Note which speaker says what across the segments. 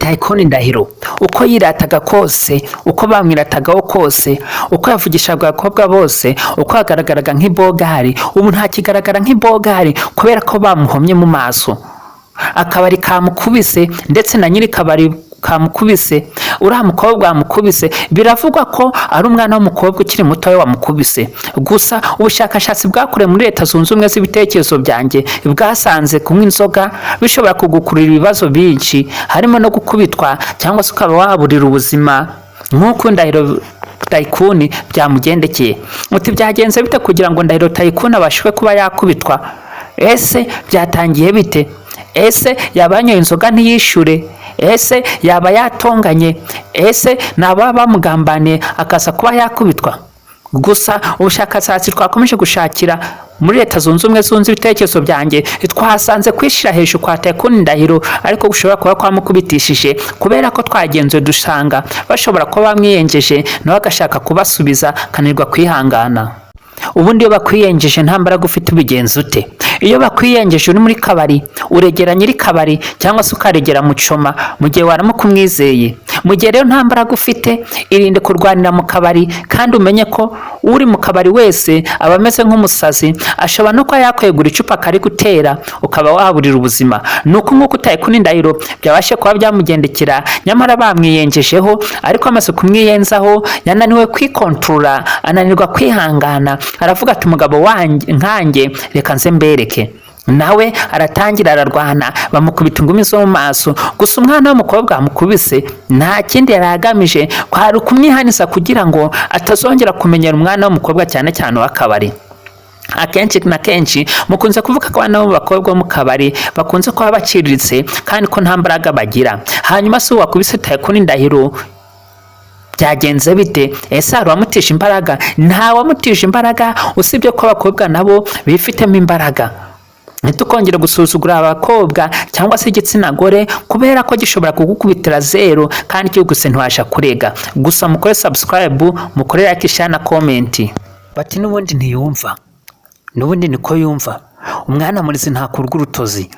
Speaker 1: Tycoon Ndahiro uko yirataga kose, uko bamwiratagaho kose, uko yavugishaga abakobwa bose, uko yagaragaraga nk'ibogari, ubu ntakigaragara nk'ibogari kubera ko bamuhomye mu maso. Akabari kamukubise ndetse na nyiri kabari kamukubise, uriya mukobwa wamukubise biravugwa ko ari umwana w'umukobwa ukiri muto wamukubise. Gusa ubushakashatsi bwakorewe muri Leta Zunze Ubumwe z'ibitekerezo byanjye bwasanze kunywa inzoga bishobora kugukurira ibibazo byinshi, harimo no gukubitwa cyangwa se ukaba waburira ubuzima nk'uko Ndahiro Tycoon byamugendekeye. Muti byagenze bite kugira ngo Ndahiro Tycoon abashwe kuba yakubitwa? Ese byatangiye bite? Ese yabanyoye inzoga ntiyishure? Ese yaba yatonganye? Ese naba bamugambaniye akaza kuba yakubitwa? Gusa ubushakashatsi twakomeje gushakira muri Leta Zunze Ubumwe z'ibitekerezo byanjye twasanze kwishira hejuru kwa Tycoon Ndahiro ariko gushobora kuba kwamukubitishije, kubera ko twagenze dusanga bashobora kuba bamwiyengeje nawe agashaka kubasubiza kanirwa kwihangana. Ubundi iyo bakwiyengeje nta mbaraga ufite ubigenza ute? Iyo bakwiyengeje uri muri kabari uregera nyiri kabari cyangwa se ukaregera mucoma mu gihe waramuka umwizeye. Mu gihe rero nta mbaraga ufite, irinde kurwanira mu kabari kandi umenye ko uri mu kabari wese aba ameze nk'umusazi, ashobora no kuba yakwegura icupa kari gutera ukaba waburira ubuzima. Nuko nk'uko Tycoon Ndahiro byabashe kuba byamugendekera, nyamara bamwiyengejeho ariko amaze kumwiyenzaho yananiwe kwikontrola, ananirwa kwihangana, aravuga ati umugabo wanjye nkanjye reka nze mbereke. Nawe aratangira ararwana, bamukubita ingumi zo mu maso. Gusa umwana w'umukobwa amukubise nta kindi yaragamije kwari kumwihanisa kugira ngo atazongera kumenyera umwana w'umukobwa cyane cyane w'akabari. Akenshi na kenshi mukunze kuvuga ko abana b'abakobwa bo mu kabari bakunze kuba baciriritse kandi ko nta mbaraga bagira. Hanyuma se wakubise Tycoon Ndahiro byagenze bite? Ese hari uwamutije imbaraga? Nta wamutije imbaraga, usibye ko abakobwa nabo bifitemo imbaraga. Ntitukongere gusuzugura abakobwa cyangwa se igitsina gore kubera ko gishobora kugukubitira zero kandi cyo gusa ntwasha kurega. Gusa mukore subscribe, mukore like, share na comment. Bati n'ubundi ntiyumva, n'ubundi niko yumva. Umwana murizi ntakurwa urutozi,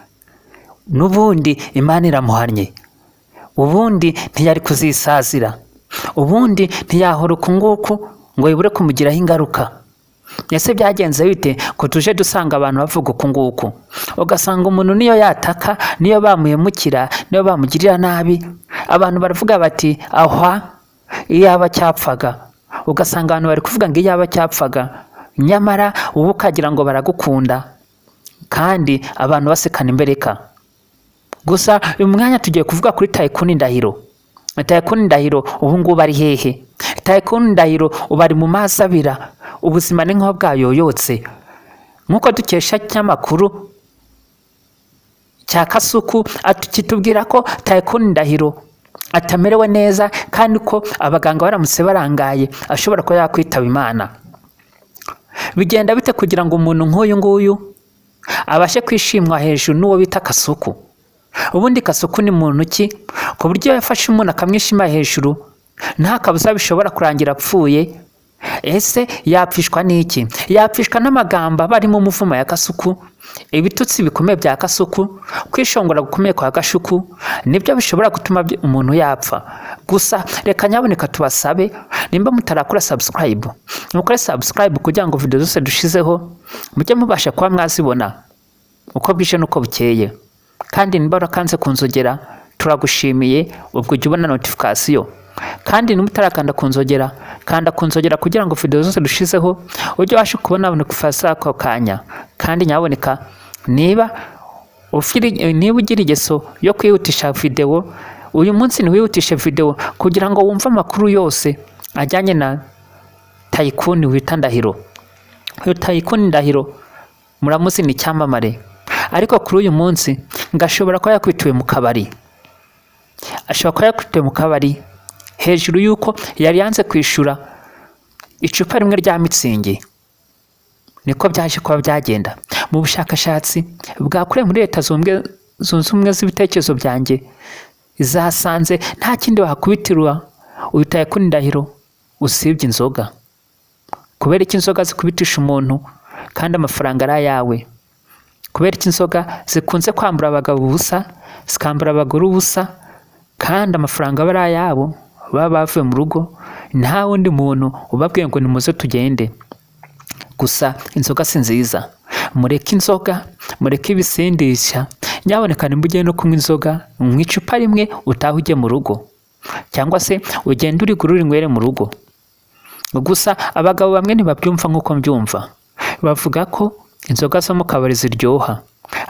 Speaker 1: n'ubundi Imana iramuhannye, ubundi ntiyari kuzisazira, ubundi ntiyahora uku nguku ngo yibure kumugiraho ingaruka. Ese byagenze bite ko tuje dusanga abantu bavuga uku nguku? Ugasanga umuntu niyo yataka, niyo bamuhemukira, niyo bamugirira nabi, abantu baravuga bati ahwa iyaba cyapfaga. Ugasanga abantu bari kuvuga ngo iyaba cyapfaga, nyamara ubu ukagira ngo baragukunda kandi abantu basekana imbereka. Gusa uyu mwanya tugiye kuvuga kuri Tycoon Ndahiro. Tycoon Ndahiro ubu ngubu ari hehe? Tycoon Ndahiro ubu ari mu mazi abira, ubuzima ni nk'aho bwayoyotse. Nk'uko dukesha ikinyamakuru cya Kasuku kitubwira ko Tycoon Ndahiro atamerewe neza kandi ko abaganga baramutse barangaye ashobora kuba yakwitaba Imana. Bigenda bite kugira ngo umuntu nk'uyu nguyu abashe kwishimwa hejuru n'uwo bita Kasuku? Ubundi Kasuku ni muntu ki ku buryo yafashe umuntu akamwishima hejuru nta kabuza bishobora kurangira apfuye? Ese yapfishwa n'iki? Yapfishwa n'amagambo bari mu muvumo ya Kasuku, ibitutsi bikomeye bya Kasuku, kwishongora gukomeye kwa Gashuku, nibyo bishobora gutuma umuntu yapfa. Gusa reka nyaboneka tubasabe, nimba mutarakora subscribe, mukore subscribe kugira ngo video zose dushizeho mujye mubasha kuba mwazibona uko bwije nuko bukeye. Kandi nimba urakanze kunzogera turagushimiye, ubwo ujye ubona notification. Kandi nimutarakanda kunzogera, kanda kunzogera kugira ngo video zose dushizeho ujye washe kubona notification ako kanya. Kandi nyaboneka niba ugira igeso yo kwihutisha video, uyu munsi niwihutishe video kugira ngo wumve amakuru yose ajyanye na Tycoon wita Ndahiro. Uyu Tycoon Ndahiro muramuzi ni cyamamare, ariko kuri uyu munsi ngashobora ko yakwituwe mu kabari. Ashobora ko yakwituwe mu kabari hejuru yuko yari yanze kwishura icupa rimwe rya mitsingi. Niko byaje kuba byagenda. Mu bushakashatsi bwakorewe muri Leta Zunze Ubumwe z'ibitekerezo byanjye zasanze nta kindi wakubitirwa uyu Tycoon Ndahiro usibye inzoga. Kubera iki inzoga zikubitisha umuntu kandi amafaranga ari ayawe? Kubera iki inzoga zikunze kwambura abagabo ubusa, zikambura abagore ubusa, kandi amafaranga aba ari ayabo, baba bavuye mu rugo, nta wundi muntu ubabwiye ngo nimuze tugende. Gusa inzoga si nziza, mureke inzoga, mureke ibisindisha, nyaboneka nimujye no kunywa inzoga mu icupa rimwe utaha ujye mu rugo, cyangwa se ugende urigura urinywere mu rugo. Gusa abagabo bamwe ntibabyumva nk'uko mbyumva, bavuga ko inzoga zo mu kabari ziryoha,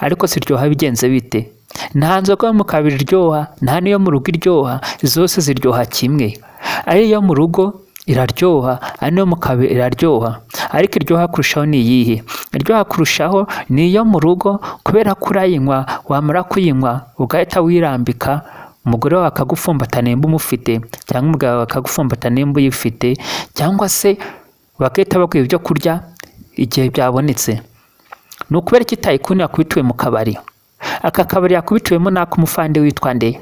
Speaker 1: ariko ziryoha bigenze bite? Nta nzoga yo mu kabari iryoha, nta n'iyo mu rugo iryoha, zose ziryoha kimwe. Ari iyo mu rugo iraryoha, ari n'iyo mu kabari iraryoha, ariko iryoha kurushaho ni iyihe? Iryoha kurushaho ni iyo mu rugo, kubera ko urayinywa, wamara kuyinywa ugahita wirambika, umugore wawe akagufumbata nimba umufite, cyangwa umugabo wawe akagufumbata nimba uyifite, cyangwa se bagahita baguha ibyo kurya igihe byabonetse. Ni ukubera iki Tycoon yakubitiwe mu kabari? Aka kabari yakubitiwemo n'ak'umufande witwa nde?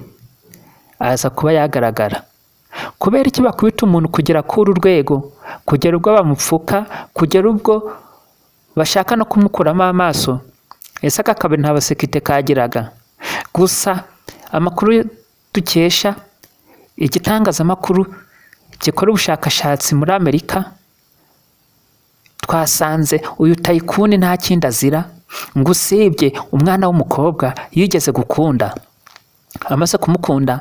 Speaker 1: Aza kuba yagaragara. Kubera iki bakubita umuntu kugera kuri urwego, kugera ubwo bamupfuka, kugera ubwo bashaka no kumukuramo amaso? Ese aka kabari nta basekite kagiraga? Gusa amakuru dukesha igitangazamakuru gikora ubushakashatsi muri Amerika, twasanze uyu Tycoon nta kindi azira ngo usibye umwana w'umukobwa yigeze gukunda. Amaze kumukunda,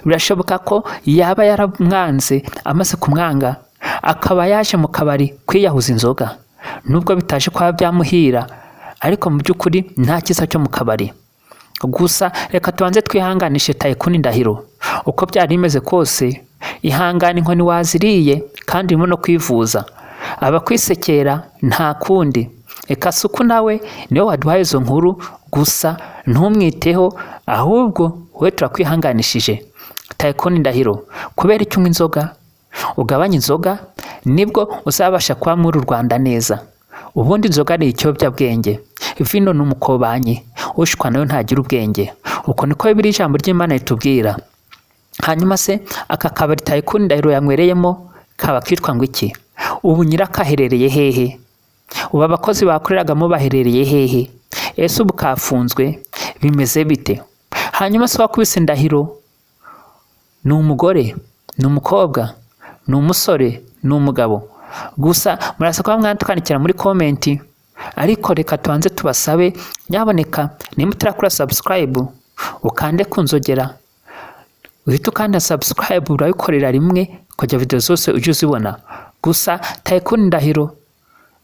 Speaker 1: birashoboka ko yaba yaramwanze, amaze kumwanga akaba yaje mu kabari kwiyahuza inzoga, nubwo bitaje kuba byamuhira, ariko mu by'ukuri nta kiza cyo mu kabari. Gusa reka tubanze twihanganishe Tycoon Ndahiro, uko byari bimeze kose, ihangane inkoni waziriye kandi urimo no kwivuza. Abakwisekera nta kundi. Eka suku nawe niwe waduhaye izo nkuru, gusa ntumwiteho, ahubwo wowe turakwihanganishije. Tycoon Ndahiro, kubera icyo unywa inzoga, ugabanya inzoga, nibwo uzabasha kuba muri u Rwanda neza. Ubundi inzoga ni ikiyobyabwenge, vino ni umukobanyi, ushukwa nayo ntagira ubwenge. Uko niko biri ijambo ry'Imana ritubwira. Hanyuma se aka kabari Tycoon Ndahiro yanywereyemo kaba kitwa ngo iki? Ubu nyirakaherereye hehe? Ubu abakozi bakoreragamo baherereye hehe? Ese ubu kafunzwe? Bimeze bite? Hanyuma se wakubise Ndahiro ni umugore, ni umukobwa, ni umusore, ni umugabo? Gusa murasa kuba mwandikira muri komenti, ariko reka tubanze tubasabe, nyaboneka nimba utarakora subscribe ukande kunzogera, uhita ukanda subscribe, urayikorera rimwe kujya video zose ujye uzibona. Gusa Tycoon Ndahiro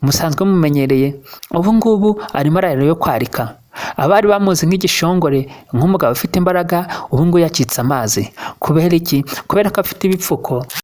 Speaker 1: musanzwe mumenyereye, ubu ngubu arimo ararira yo kwarika. Abari bamuzi nk'igishongore, nk'umugabo ufite imbaraga, ubu ngubu yacitse amazi. Kubera iki? Kubera ko afite ibipfuko.